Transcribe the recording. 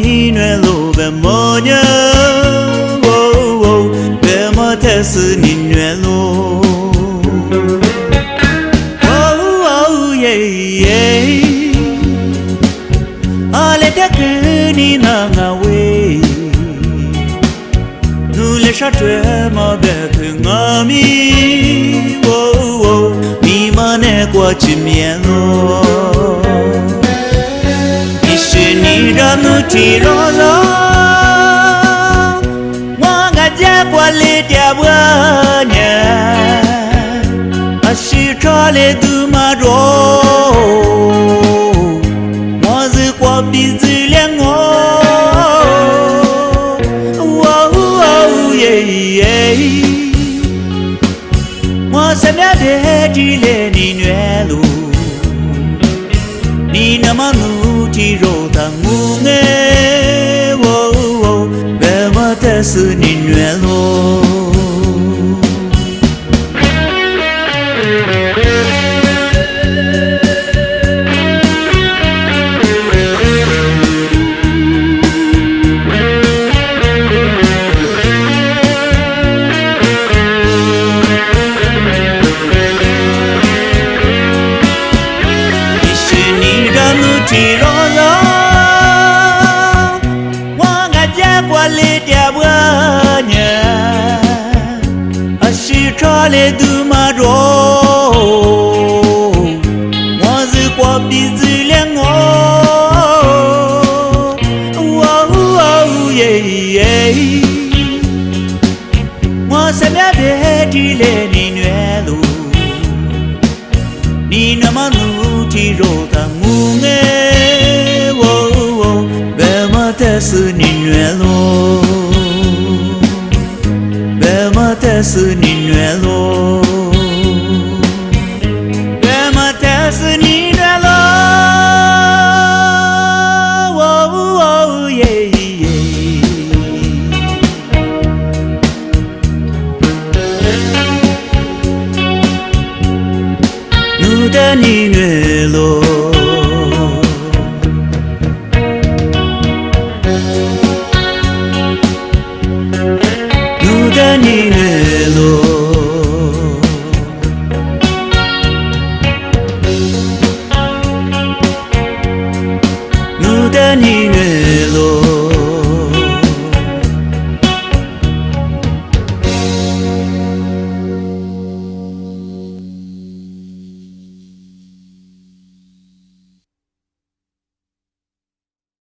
ni nue lo be mo nya be mo te su ni nue lo yeah ale te ni na nga we nu le sha tue ma be nga mi mi ma ne kwa chi mien lo ni ra nu ti ro lo wa ga ja kwa le tia bwa nya a shi tra le du ma ro mo zi kwa bi zi le ngo yeah mo sa mya de ti le ni nue lo ni na ma nu ti ro ta ngu nge be ma te su ni nue lo ti ro lo wa ga ja kwa le tia bwa nya a shi tra le du ma ro mo zi kwa bi zi le ngo yeah mo sa mya de ti le ni nue lo ni na ma nu ti ro ta ngu nge te su ni nue lo be ma te su ni nue lo